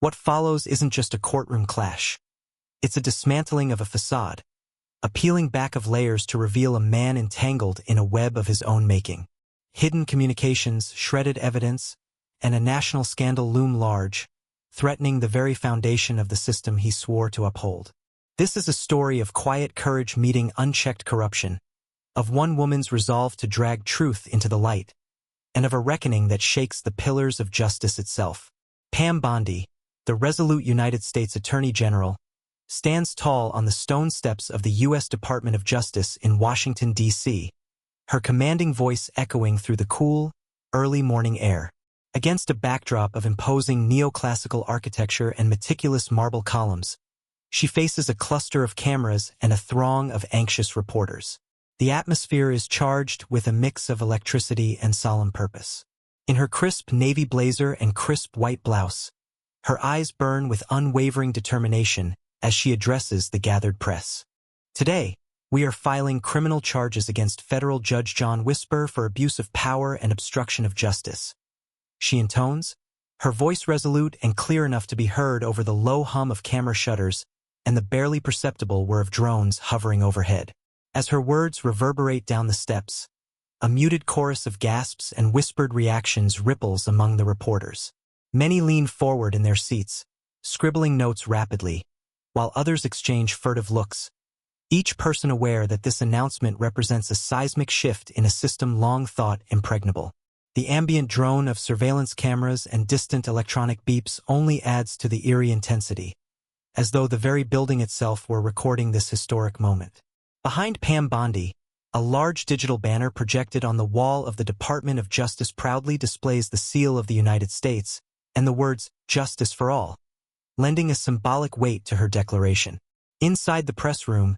What follows isn't just a courtroom clash. It's a dismantling of a facade, a peeling back of layers to reveal a man entangled in a web of his own making. Hidden communications, shredded evidence, and a national scandal loom large, threatening the very foundation of the system he swore to uphold. This is a story of quiet courage meeting unchecked corruption, of one woman's resolve to drag truth into the light, and of a reckoning that shakes the pillars of justice itself. Pam Bondi, the resolute United States Attorney General, stands tall on the stone steps of the U.S. Department of Justice in Washington, D.C., her commanding voice echoing through the cool, early morning air. Against a backdrop of imposing neoclassical architecture and meticulous marble columns, she faces a cluster of cameras and a throng of anxious reporters. The atmosphere is charged with a mix of electricity and solemn purpose. In her crisp navy blazer and crisp white blouse, her eyes burn with unwavering determination as she addresses the gathered press. Today, we are filing criminal charges against Federal Judge John Wisper for abuse of power and obstruction of justice, she intones, her voice resolute and clear enough to be heard over the low hum of camera shutters and the barely perceptible whir of drones hovering overhead. As her words reverberate down the steps, a muted chorus of gasps and whispered reactions ripples among the reporters. Many lean forward in their seats, scribbling notes rapidly, while others exchange furtive looks, each person aware that this announcement represents a seismic shift in a system long thought impregnable. The ambient drone of surveillance cameras and distant electronic beeps only adds to the eerie intensity, as though the very building itself were recording this historic moment. Behind Pam Bondi, a large digital banner projected on the wall of the Department of Justice proudly displays the seal of the United States and the words, "Justice for All," lending a symbolic weight to her declaration. Inside the press room,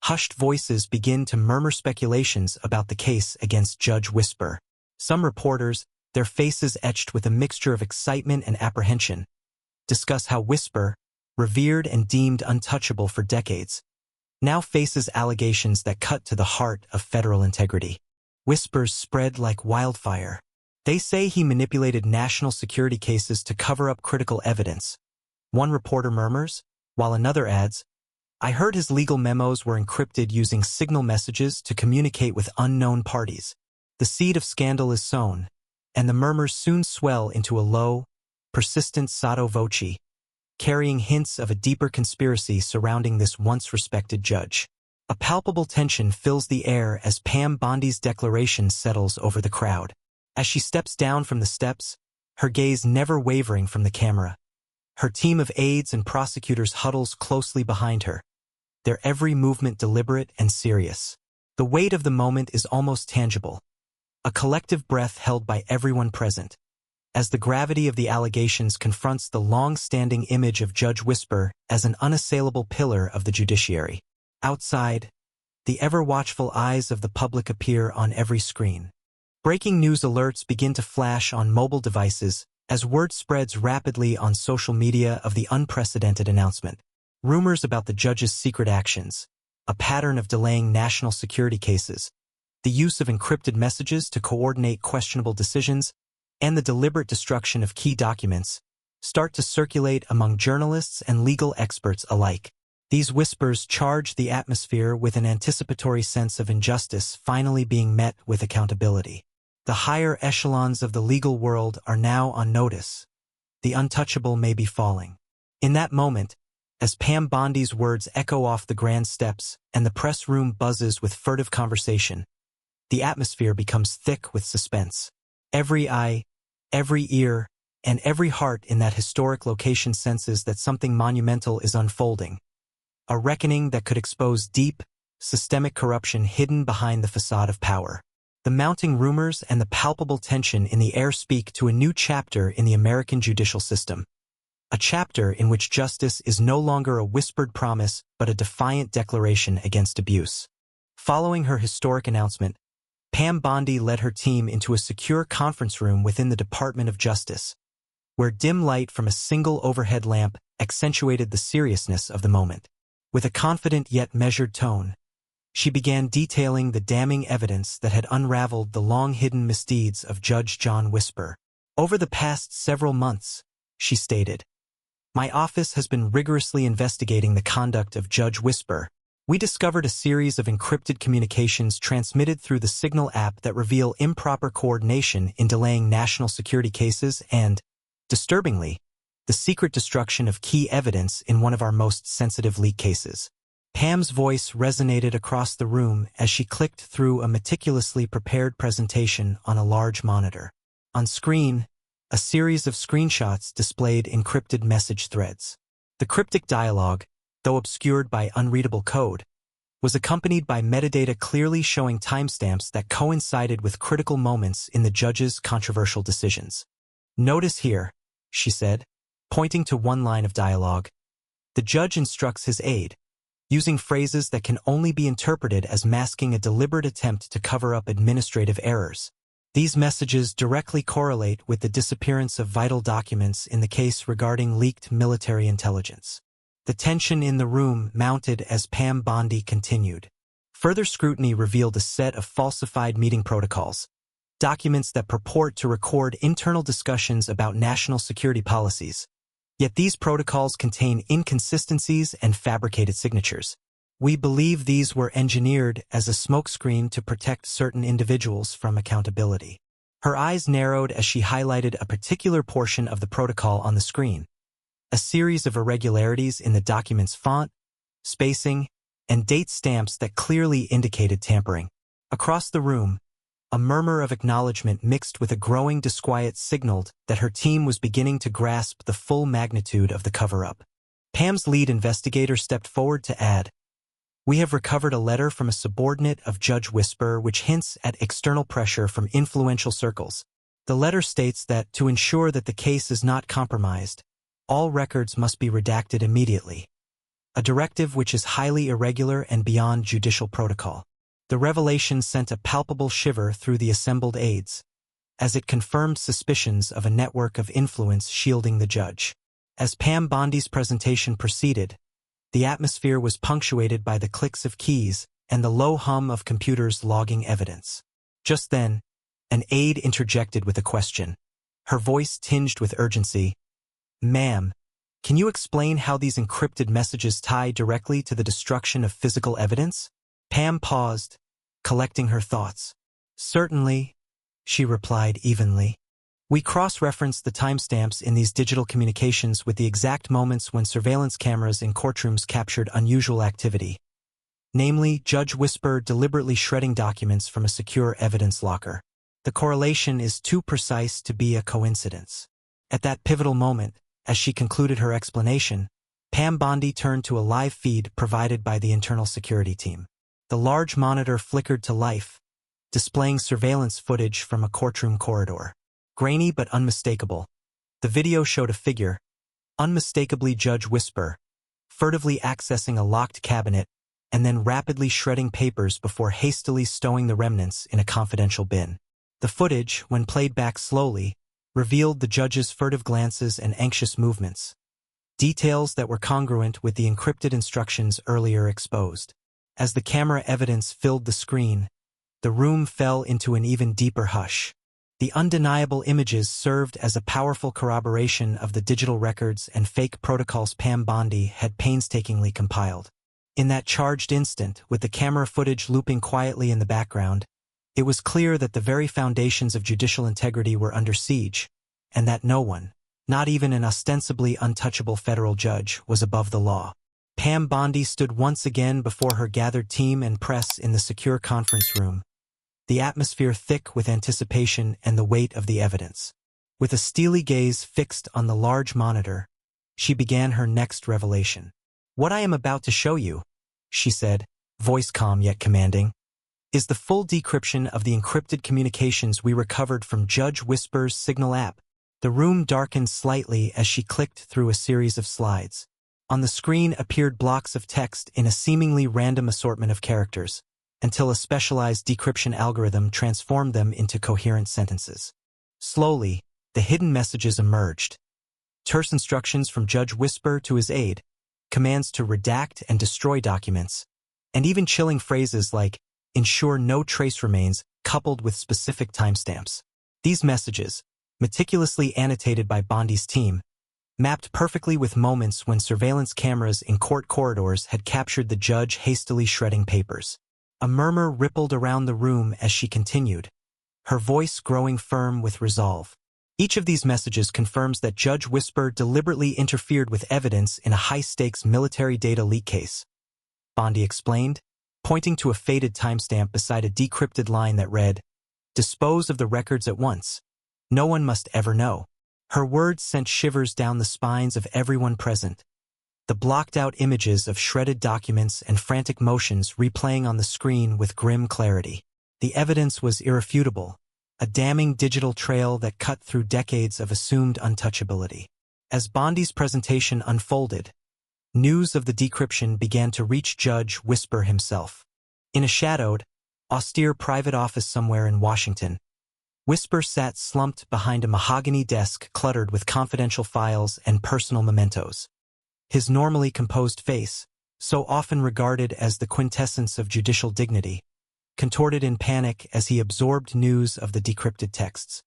hushed voices begin to murmur speculations about the case against Judge Wisper. Some reporters, their faces etched with a mixture of excitement and apprehension, discuss how Wisper, revered and deemed untouchable for decades, now faces allegations that cut to the heart of federal integrity. Whispers spread like wildfire. They say he manipulated national security cases to cover up critical evidence. One reporter murmurs, while another adds, "I heard his legal memos were encrypted using signal messages to communicate with unknown parties." The seed of scandal is sown, and the murmurs soon swell into a low, persistent sotto voce, carrying hints of a deeper conspiracy surrounding this once-respected judge. A palpable tension fills the air as Pam Bondi's declaration settles over the crowd. As she steps down from the steps, her gaze never wavering from the camera, her team of aides and prosecutors huddles closely behind her, their every movement deliberate and serious. The weight of the moment is almost tangible, a collective breath held by everyone present, as the gravity of the allegations confronts the long-standing image of Judge Wisper as an unassailable pillar of the judiciary. Outside, the ever-watchful eyes of the public appear on every screen. Breaking news alerts begin to flash on mobile devices as word spreads rapidly on social media of the unprecedented announcement. Rumors about the judge's secret actions, a pattern of delaying national security cases, the use of encrypted messages to coordinate questionable decisions, and the deliberate destruction of key documents start to circulate among journalists and legal experts alike. These whispers charge the atmosphere with an anticipatory sense of injustice finally being met with accountability. The higher echelons of the legal world are now on notice. The untouchable may be falling. In that moment, as Pam Bondi's words echo off the grand steps and the press room buzzes with furtive conversation, the atmosphere becomes thick with suspense. Every eye, every ear, and every heart in that historic location senses that something monumental is unfolding, a reckoning that could expose deep, systemic corruption hidden behind the facade of power. The mounting rumors and the palpable tension in the air speak to a new chapter in the American judicial system, a chapter in which justice is no longer a whispered promise but a defiant declaration against abuse. Following her historic announcement, Pam Bondi led her team into a secure conference room within the Department of Justice, where dim light from a single overhead lamp accentuated the seriousness of the moment. With a confident yet measured tone, she began detailing the damning evidence that had unraveled the long-hidden misdeeds of Judge John Wisper. Over the past several months, she stated, My office has been rigorously investigating the conduct of Judge Wisper. We discovered a series of encrypted communications transmitted through the Signal app that reveal improper coordination in delaying national security cases and, disturbingly, the secret destruction of key evidence in one of our most sensitive leak cases. Pam's voice resonated across the room as she clicked through a meticulously prepared presentation on a large monitor. On screen, a series of screenshots displayed encrypted message threads. The cryptic dialogue, though obscured by unreadable code, was accompanied by metadata clearly showing timestamps that coincided with critical moments in the judge's controversial decisions. "Notice here," she said, pointing to one line of dialogue. The judge instructs his aide, using phrases that can only be interpreted as masking a deliberate attempt to cover up administrative errors. These messages directly correlate with the disappearance of vital documents in the case regarding leaked military intelligence. The tension in the room mounted as Pam Bondi continued. Further scrutiny revealed a set of falsified meeting protocols, documents that purport to record internal discussions about national security policies. Yet these protocols contain inconsistencies and fabricated signatures. We believe these were engineered as a smokescreen to protect certain individuals from accountability. Her eyes narrowed as she highlighted a particular portion of the protocol on the screen. A series of irregularities in the document's font, spacing, and date stamps that clearly indicated tampering. Across the room, a murmur of acknowledgement mixed with a growing disquiet signaled that her team was beginning to grasp the full magnitude of the cover-up. Pam's lead investigator stepped forward to add, "We have recovered a letter from a subordinate of Judge Wisper which hints at external pressure from influential circles. The letter states that, to ensure that the case is not compromised, all records must be redacted immediately, a directive which is highly irregular and beyond judicial protocol." The revelation sent a palpable shiver through the assembled aides, as it confirmed suspicions of a network of influence shielding the judge. As Pam Bondi's presentation proceeded, the atmosphere was punctuated by the clicks of keys and the low hum of computers logging evidence. Just then, an aide interjected with a question, her voice tinged with urgency. "Ma'am, can you explain how these encrypted messages tie directly to the destruction of physical evidence?" Pam paused, collecting her thoughts. "Certainly," she replied evenly. "We cross-referenced the timestamps in these digital communications with the exact moments when surveillance cameras in courtrooms captured unusual activity, namely Judge Wisper deliberately shredding documents from a secure evidence locker. The correlation is too precise to be a coincidence." At that pivotal moment, as she concluded her explanation, Pam Bondi turned to a live feed provided by the internal security team. The large monitor flickered to life, displaying surveillance footage from a courtroom corridor. Grainy but unmistakable, the video showed a figure, unmistakably Judge Wisper, furtively accessing a locked cabinet and then rapidly shredding papers before hastily stowing the remnants in a confidential bin. The footage, when played back slowly, revealed the judge's furtive glances and anxious movements, details that were congruent with the encrypted instructions earlier exposed. As the camera evidence filled the screen, the room fell into an even deeper hush. The undeniable images served as a powerful corroboration of the digital records and fake protocols Pam Bondi had painstakingly compiled. In that charged instant, with the camera footage looping quietly in the background, it was clear that the very foundations of judicial integrity were under siege, and that no one, not even an ostensibly untouchable federal judge, was above the law. Pam Bondi stood once again before her gathered team and press in the secure conference room, the atmosphere thick with anticipation and the weight of the evidence. With a steely gaze fixed on the large monitor, she began her next revelation. "What I am about to show you," she said, voice calm yet commanding, "is the full decryption of the encrypted communications we recovered from Judge Wisper's Signal app." The room darkened slightly as she clicked through a series of slides. On the screen appeared blocks of text in a seemingly random assortment of characters, until a specialized decryption algorithm transformed them into coherent sentences. Slowly, the hidden messages emerged. Terse instructions from Judge Wisper to his aide, commands to redact and destroy documents, and even chilling phrases like, "ensure no trace remains," coupled with specific timestamps. These messages, meticulously annotated by Bondi's team, mapped perfectly with moments when surveillance cameras in court corridors had captured the judge hastily shredding papers. A murmur rippled around the room as she continued, her voice growing firm with resolve. Each of these messages confirms that Judge Wisper deliberately interfered with evidence in a high-stakes military data leak case, Bondi explained, pointing to a faded timestamp beside a decrypted line that read, "Dispose of the records at once. No one must ever know." Her words sent shivers down the spines of everyone present, the blocked-out images of shredded documents and frantic motions replaying on the screen with grim clarity. The evidence was irrefutable, a damning digital trail that cut through decades of assumed untouchability. As Bondi's presentation unfolded, news of the decryption began to reach Judge Wisper himself. In a shadowed, austere private office somewhere in Washington, Wisper sat slumped behind a mahogany desk cluttered with confidential files and personal mementos. His normally composed face, so often regarded as the quintessence of judicial dignity, contorted in panic as he absorbed news of the decrypted texts.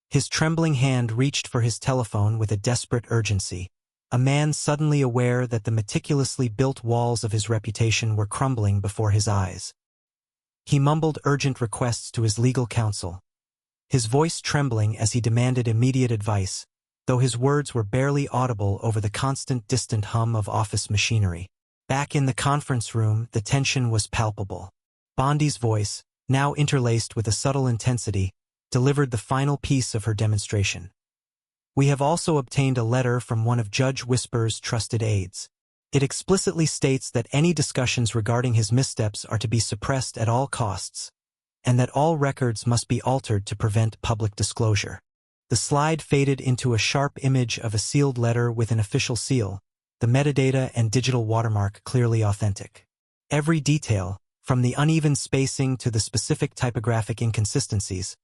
His trembling hand reached for his telephone with a desperate urgency, a man suddenly aware that the meticulously built walls of his reputation were crumbling before his eyes. He mumbled urgent requests to his legal counsel, his voice trembling as he demanded immediate advice, though his words were barely audible over the constant distant hum of office machinery. Back in the conference room, the tension was palpable. Bondi's voice, now interlaced with a subtle intensity, delivered the final piece of her demonstration. "We have also obtained a letter from one of Judge Wisper's trusted aides. It explicitly states that any discussions regarding his missteps are to be suppressed at all costs, and that all records must be altered to prevent public disclosure." The slide faded into a sharp image of a sealed letter with an official seal, the metadata and digital watermark clearly authentic. Every detail, from the uneven spacing to the specific typographic inconsistencies,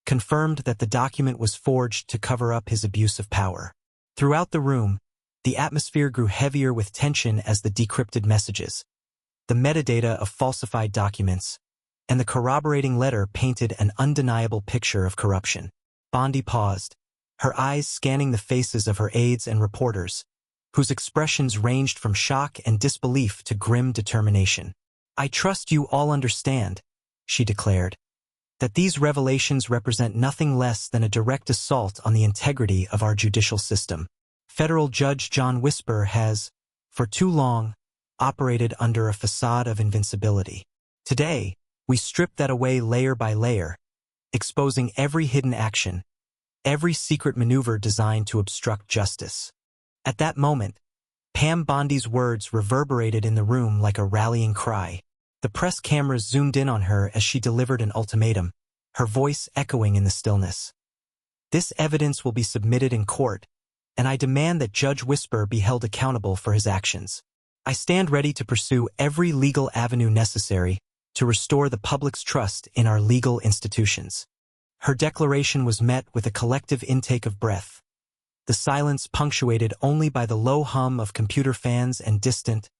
confirmed that the document was forged to cover up his abuse of power. Throughout the room, the atmosphere grew heavier with tension as the decrypted messages, the metadata of falsified documents, and the corroborating letter painted an undeniable picture of corruption. Bondi paused, her eyes scanning the faces of her aides and reporters, whose expressions ranged from shock and disbelief to grim determination. "I trust you all understand," she declared, "that these revelations represent nothing less than a direct assault on the integrity of our judicial system. Federal Judge John Wisper has, for too long, operated under a facade of invincibility. Today, we strip that away layer by layer, exposing every hidden action, every secret maneuver designed to obstruct justice." At that moment, Pam Bondi's words reverberated in the room like a rallying cry. The press cameras zoomed in on her as she delivered an ultimatum, her voice echoing in the stillness. "This evidence will be submitted in court, and I demand that Judge Wisper be held accountable for his actions. I stand ready to pursue every legal avenue necessary to restore the public's trust in our legal institutions." Her declaration was met with a collective intake of breath, the silence punctuated only by the low hum of computer fans and distant,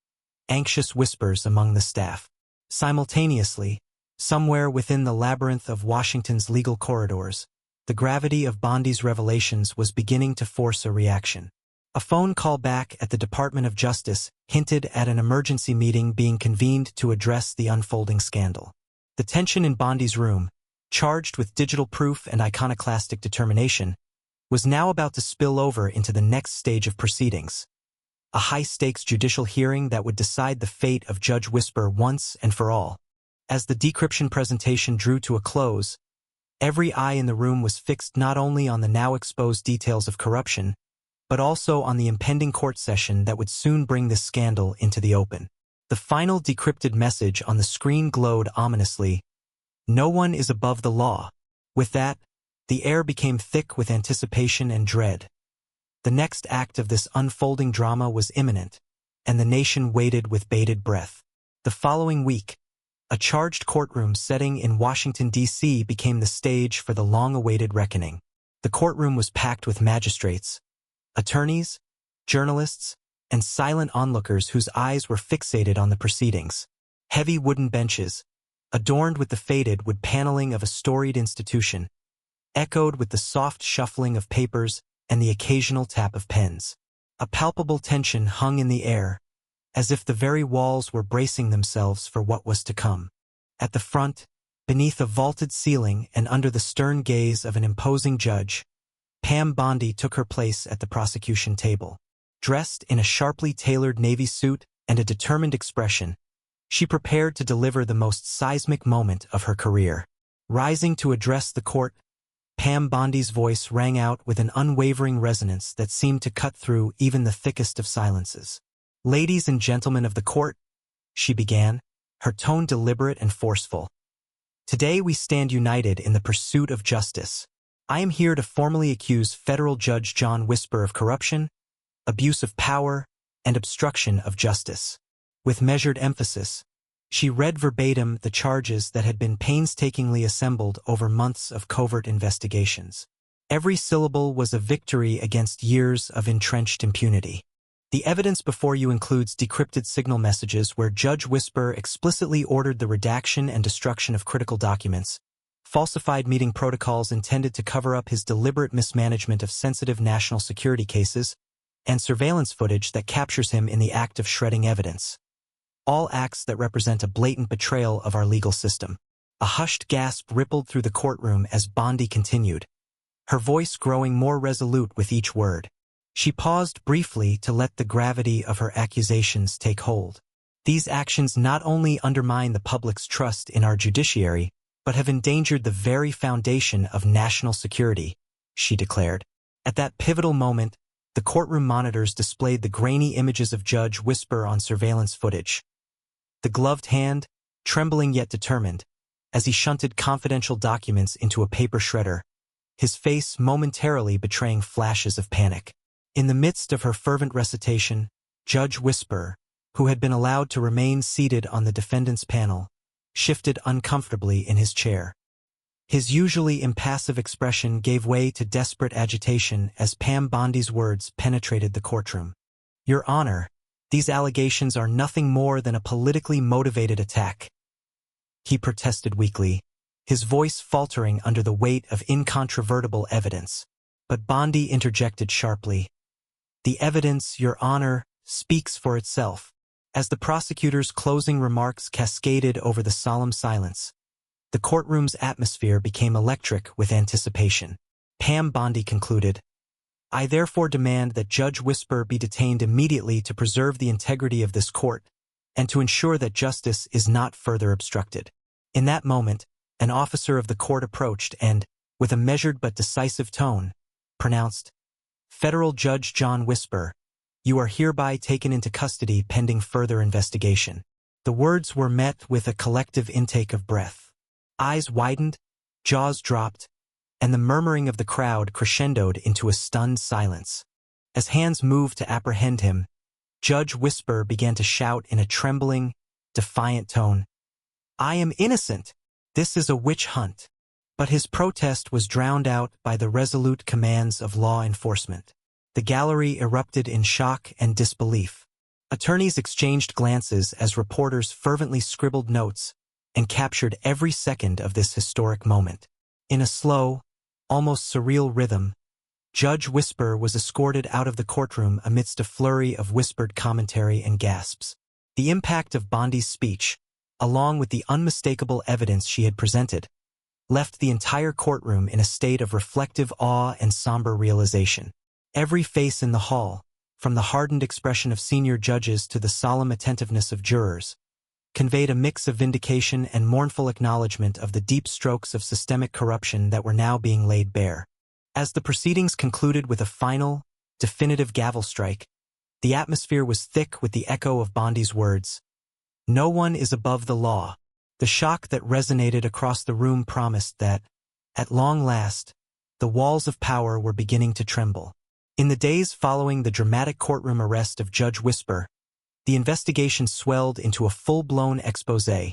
anxious whispers among the staff. Simultaneously, somewhere within the labyrinth of Washington's legal corridors, the gravity of Bondi's revelations was beginning to force a reaction. A phone call back at the Department of Justice hinted at an emergency meeting being convened to address the unfolding scandal. The tension in Bondi's room, charged with digital proof and iconoclastic determination, was now about to spill over into the next stage of proceedings, a high-stakes judicial hearing that would decide the fate of Judge Wisper once and for all. As the decryption presentation drew to a close, every eye in the room was fixed not only on the now exposed details of corruption, but also on the impending court session that would soon bring this scandal into the open. The final decrypted message on the screen glowed ominously, "No one is above the law." With that, the air became thick with anticipation and dread. The next act of this unfolding drama was imminent, and the nation waited with bated breath. The following week, a charged courtroom setting in Washington, D.C. became the stage for the long-awaited reckoning. The courtroom was packed with magistrates, attorneys, journalists, and silent onlookers whose eyes were fixated on the proceedings. Heavy wooden benches, adorned with the faded wood paneling of a storied institution, echoed with the soft shuffling of papers and the occasional tap of pens. A palpable tension hung in the air, as if the very walls were bracing themselves for what was to come. At the front, beneath a vaulted ceiling and under the stern gaze of an imposing judge, Pam Bondi took her place at the prosecution table. Dressed in a sharply tailored navy suit and a determined expression, she prepared to deliver the most seismic moment of her career. Rising to address the court, Pam Bondi's voice rang out with an unwavering resonance that seemed to cut through even the thickest of silences. "Ladies and gentlemen of the court," she began, her tone deliberate and forceful. "Today we stand united in the pursuit of justice. I am here to formally accuse Federal Judge John Wisper of corruption, abuse of power, and obstruction of justice." With measured emphasis, she read verbatim the charges that had been painstakingly assembled over months of covert investigations. Every syllable was a victory against years of entrenched impunity. "The evidence before you includes decrypted signal messages where Judge Wisper explicitly ordered the redaction and destruction of critical documents, falsified meeting protocols intended to cover up his deliberate mismanagement of sensitive national security cases, and surveillance footage that captures him in the act of shredding evidence. All acts that represent a blatant betrayal of our legal system." A hushed gasp rippled through the courtroom as Bondi continued, her voice growing more resolute with each word. She paused briefly to let the gravity of her accusations take hold. "These actions not only undermine the public's trust in our judiciary, but have endangered the very foundation of national security," she declared. At that pivotal moment, the courtroom monitors displayed the grainy images of Judge Wisper on surveillance footage. The gloved hand, trembling yet determined, as he shunted confidential documents into a paper shredder, his face momentarily betraying flashes of panic. In the midst of her fervent recitation, Judge Wisper, who had been allowed to remain seated on the defendant's panel, shifted uncomfortably in his chair. His usually impassive expression gave way to desperate agitation as Pam Bondi's words penetrated the courtroom. "Your Honor, these allegations are nothing more than a politically motivated attack," he protested weakly, his voice faltering under the weight of incontrovertible evidence. But Bondi interjected sharply. "The evidence, Your Honor, speaks for itself." As the prosecutor's closing remarks cascaded over the solemn silence, the courtroom's atmosphere became electric with anticipation. Pam Bondi concluded, "I therefore demand that Judge Wisper be detained immediately to preserve the integrity of this court and to ensure that justice is not further obstructed." In that moment, an officer of the court approached and, with a measured but decisive tone, pronounced, "Federal Judge John Wisper, you are hereby taken into custody pending further investigation." The words were met with a collective intake of breath. Eyes widened, jaws dropped, and the murmuring of the crowd crescendoed into a stunned silence. As hands moved to apprehend him, Judge Wisper began to shout in a trembling, defiant tone, "I am innocent! This is a witch hunt!" But his protest was drowned out by the resolute commands of law enforcement. The gallery erupted in shock and disbelief. Attorneys exchanged glances as reporters fervently scribbled notes and captured every second of this historic moment. In a slow, almost surreal rhythm, Judge Wisper was escorted out of the courtroom amidst a flurry of whispered commentary and gasps. The impact of Bondi's speech, along with the unmistakable evidence she had presented, left the entire courtroom in a state of reflective awe and somber realization. Every face in the hall, from the hardened expression of senior judges to the solemn attentiveness of jurors, conveyed a mix of vindication and mournful acknowledgement of the deep strokes of systemic corruption that were now being laid bare. As the proceedings concluded with a final, definitive gavel strike, the atmosphere was thick with the echo of Bondi's words, "No one is above the law." The shock that resonated across the room promised that, at long last, the walls of power were beginning to tremble. In the days following the dramatic courtroom arrest of Judge Wisper, the investigation swelled into a full-blown exposé,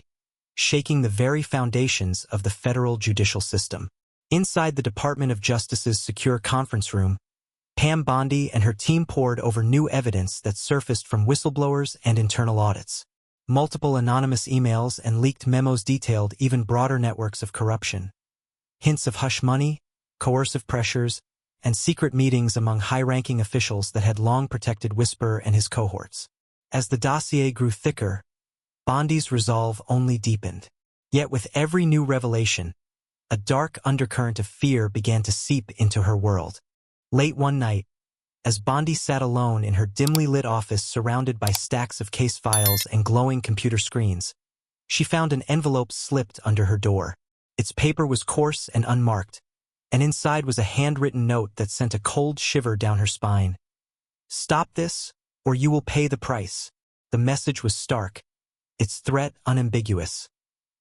shaking the very foundations of the federal judicial system. Inside the Department of Justice's secure conference room, Pam Bondi and her team pored over new evidence that surfaced from whistleblowers and internal audits. Multiple anonymous emails and leaked memos detailed even broader networks of corruption. Hints of hush money, coercive pressures, and secret meetings among high-ranking officials that had long protected Wisper and his cohorts. As the dossier grew thicker, Bondi's resolve only deepened. Yet with every new revelation, a dark undercurrent of fear began to seep into her world. Late one night, as Bondi sat alone in her dimly lit office surrounded by stacks of case files and glowing computer screens, she found an envelope slipped under her door. Its paper was coarse and unmarked, and inside was a handwritten note that sent a cold shiver down her spine. "Stop this, or you will pay the price." The message was stark, its threat unambiguous,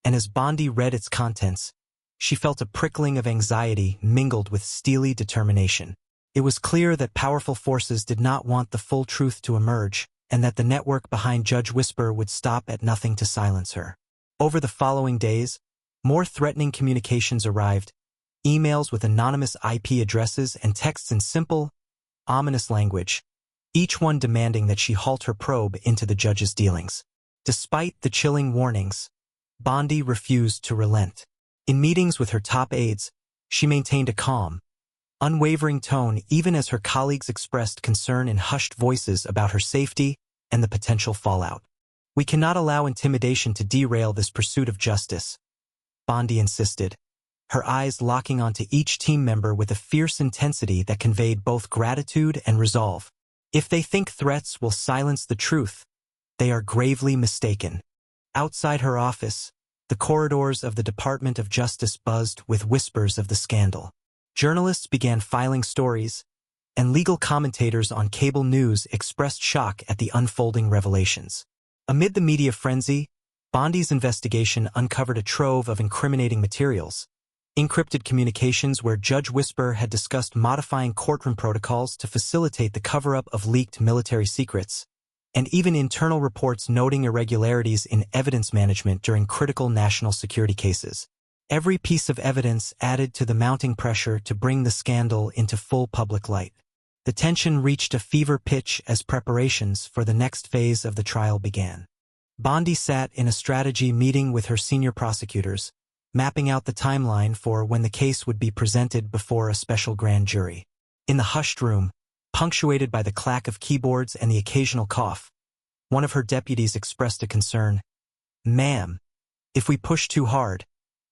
and as Bondi read its contents, she felt a prickling of anxiety mingled with steely determination. It was clear that powerful forces did not want the full truth to emerge, and that the network behind Judge Wisper would stop at nothing to silence her. Over the following days, more threatening communications arrived, emails with anonymous IP addresses and texts in simple, ominous language, each one demanding that she halt her probe into the judge's dealings. Despite the chilling warnings, Bondi refused to relent. In meetings with her top aides, she maintained a calm, unwavering tone even as her colleagues expressed concern in hushed voices about her safety and the potential fallout. "We cannot allow intimidation to derail this pursuit of justice," Bondi insisted, her eyes locking onto each team member with a fierce intensity that conveyed both gratitude and resolve. "If they think threats will silence the truth, they are gravely mistaken." Outside her office, the corridors of the Department of Justice buzzed with whispers of the scandal. Journalists began filing stories, and legal commentators on cable news expressed shock at the unfolding revelations. Amid the media frenzy, Bondi's investigation uncovered a trove of incriminating materials, encrypted communications where Judge Wisper had discussed modifying courtroom protocols to facilitate the cover-up of leaked military secrets, and even internal reports noting irregularities in evidence management during critical national security cases. Every piece of evidence added to the mounting pressure to bring the scandal into full public light. The tension reached a fever pitch as preparations for the next phase of the trial began. Bondi sat in a strategy meeting with her senior prosecutors, mapping out the timeline for when the case would be presented before a special grand jury. In the hushed room, punctuated by the clack of keyboards and the occasional cough, one of her deputies expressed a concern. "Ma'am, if we push too hard,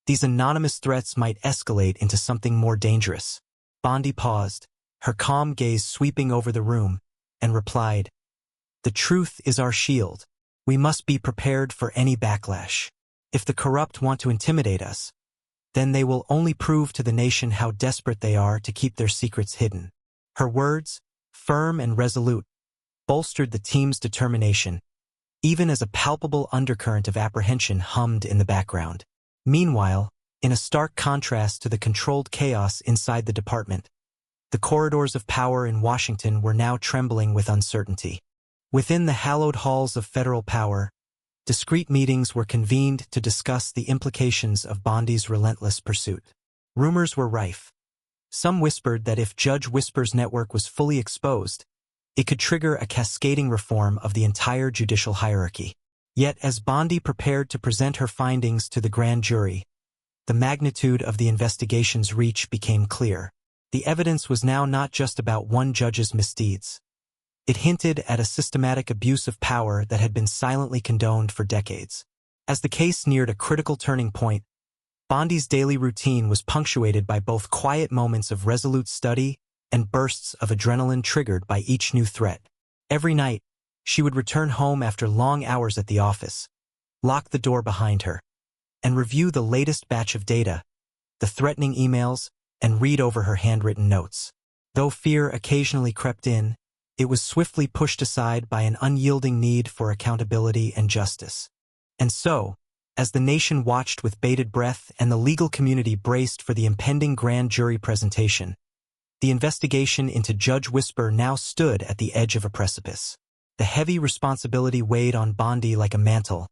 these anonymous threats might escalate into something more dangerous." Bondi paused, her calm gaze sweeping over the room, and replied, "The truth is our shield. We must be prepared for any backlash. If the corrupt want to intimidate us, then they will only prove to the nation how desperate they are to keep their secrets hidden." Her words, firm and resolute, bolstered the team's determination, even as a palpable undercurrent of apprehension hummed in the background. Meanwhile, in a stark contrast to the controlled chaos inside the department, the corridors of power in Washington were now trembling with uncertainty. Within the hallowed halls of federal power, discreet meetings were convened to discuss the implications of Bondi's relentless pursuit. Rumors were rife. Some whispered that if Judge Wisper's network was fully exposed, it could trigger a cascading reform of the entire judicial hierarchy. Yet as Bondi prepared to present her findings to the grand jury, the magnitude of the investigation's reach became clear. The evidence was now not just about one judge's misdeeds. It hinted at a systematic abuse of power that had been silently condoned for decades. As the case neared a critical turning point, Bondi's daily routine was punctuated by both quiet moments of resolute study and bursts of adrenaline triggered by each new threat. Every night, she would return home after long hours at the office, lock the door behind her, and review the latest batch of data, the threatening emails, and read over her handwritten notes. Though fear occasionally crept in, it was swiftly pushed aside by an unyielding need for accountability and justice. And so, as the nation watched with bated breath and the legal community braced for the impending grand jury presentation, the investigation into Judge Wisper now stood at the edge of a precipice. The heavy responsibility weighed on Bondi like a mantle,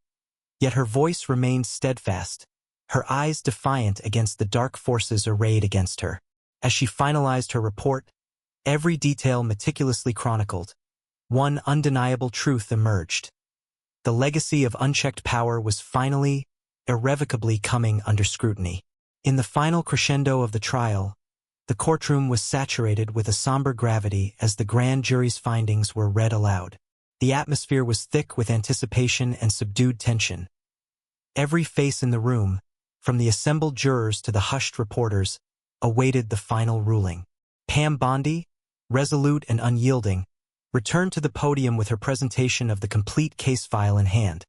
yet her voice remained steadfast, her eyes defiant against the dark forces arrayed against her. As she finalized her report, every detail meticulously chronicled, one undeniable truth emerged. The legacy of unchecked power was finally, irrevocably coming under scrutiny. In the final crescendo of the trial, The courtroom was saturated with a somber gravity as the grand jury's findings were read aloud. The atmosphere was thick with anticipation and subdued tension. Every face in the room, from the assembled jurors to the hushed reporters, awaited the final ruling. Pam Bondi, resolute and unyielding, returned to the podium with her presentation of the complete case file in hand.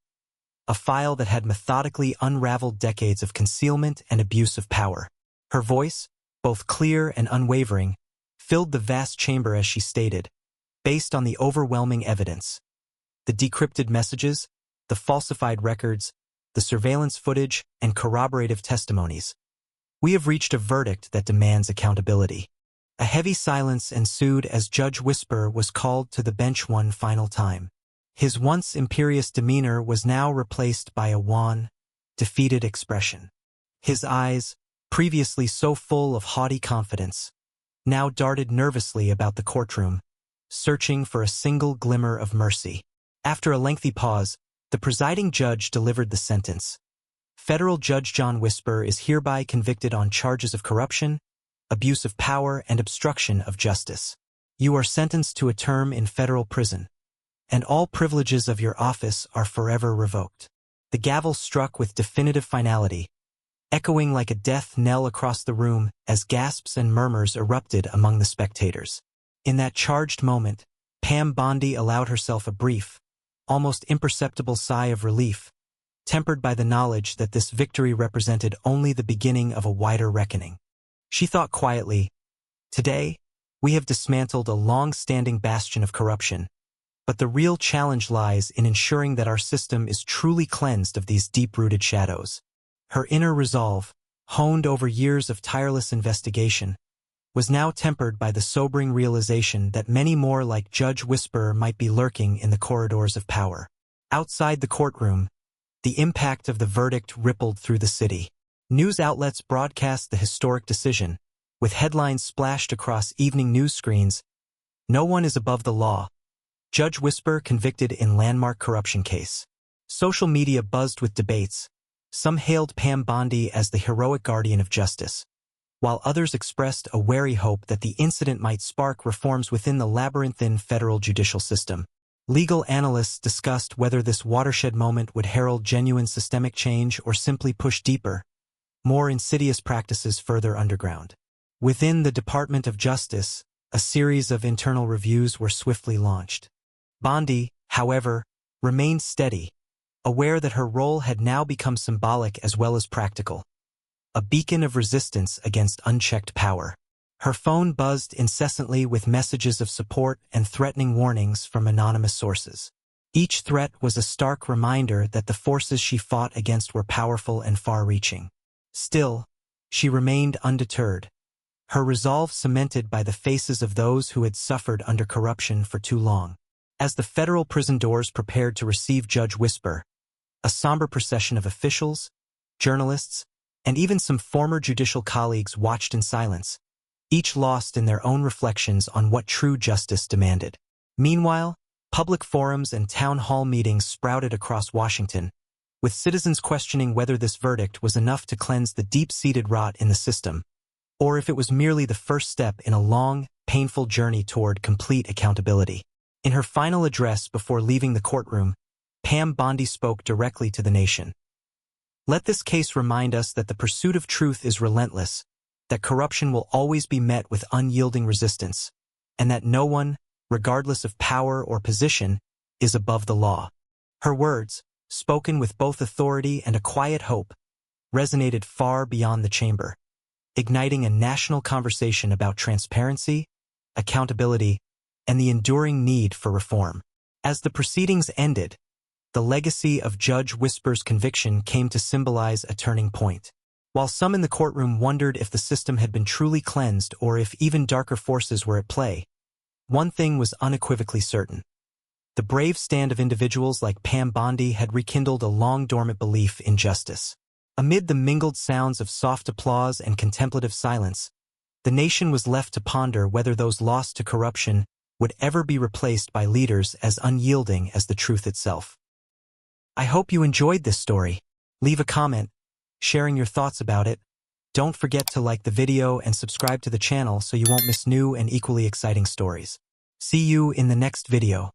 A file that had methodically unraveled decades of concealment and abuse of power. Her voice, both clear and unwavering, filled the vast chamber as she stated, based on the overwhelming evidence. The decrypted messages, the falsified records, the surveillance footage, and corroborative testimonies. We have reached a verdict that demands accountability. A heavy silence ensued as Judge Wisper was called to the bench one final time. His once imperious demeanor was now replaced by a wan, defeated expression. His eyes, previously so full of haughty confidence, now darted nervously about the courtroom, searching for a single glimmer of mercy. After a lengthy pause, the presiding judge delivered the sentence. Federal Judge John Wisper is hereby convicted on charges of corruption, abuse of power, and obstruction of justice. You are sentenced to a term in federal prison, and all privileges of your office are forever revoked. The gavel struck with definitive finality, echoing like a death knell across the room as gasps and murmurs erupted among the spectators. In that charged moment, Pam Bondi allowed herself a brief, almost imperceptible sigh of relief, tempered by the knowledge that this victory represented only the beginning of a wider reckoning. She thought quietly, "Today, we have dismantled a long-standing bastion of corruption, but the real challenge lies in ensuring that our system is truly cleansed of these deep-rooted shadows." Her inner resolve, honed over years of tireless investigation, was now tempered by the sobering realization that many more like Judge Wisper might be lurking in the corridors of power. Outside the courtroom, the impact of the verdict rippled through the city. News outlets broadcast the historic decision, with headlines splashed across evening news screens. "No one is above the law. Judge Wisper convicted in landmark corruption case." Social media buzzed with debates. Some hailed Pam Bondi as the heroic guardian of justice, while others expressed a wary hope that the incident might spark reforms within the labyrinthine federal judicial system. Legal analysts discussed whether this watershed moment would herald genuine systemic change or simply push deeper, more insidious practices further underground. Within the Department of Justice, a series of internal reviews were swiftly launched. Bondi, however, remained steady, aware that her role had now become symbolic as well as practical. A beacon of resistance against unchecked power. Her phone buzzed incessantly with messages of support and threatening warnings from anonymous sources. Each threat was a stark reminder that the forces she fought against were powerful and far-reaching. Still, she remained undeterred, her resolve cemented by the faces of those who had suffered under corruption for too long. As the federal prison doors prepared to receive Judge Wisper, a somber procession of officials, journalists, and even some former judicial colleagues watched in silence, each lost in their own reflections on what true justice demanded. Meanwhile, public forums and town hall meetings sprouted across Washington, with citizens questioning whether this verdict was enough to cleanse the deep-seated rot in the system, or if it was merely the first step in a long, painful journey toward complete accountability. In her final address before leaving the courtroom, Pam Bondi spoke directly to the nation. "Let this case remind us that the pursuit of truth is relentless, that corruption will always be met with unyielding resistance, and that no one, regardless of power or position, is above the law." Her words, spoken with both authority and a quiet hope, resonated far beyond the chamber, igniting a national conversation about transparency, accountability, and the enduring need for reform. As the proceedings ended, the legacy of Judge Wisper's conviction came to symbolize a turning point. While some in the courtroom wondered if the system had been truly cleansed or if even darker forces were at play, one thing was unequivocally certain. The brave stand of individuals like Pam Bondi had rekindled a long-dormant belief in justice. Amid the mingled sounds of soft applause and contemplative silence, the nation was left to ponder whether those lost to corruption would ever be replaced by leaders as unyielding as the truth itself. I hope you enjoyed this story. Leave a comment, sharing your thoughts about it, Don't forget to like the video and subscribe to the channel so you won't miss new and equally exciting stories. See you in the next video.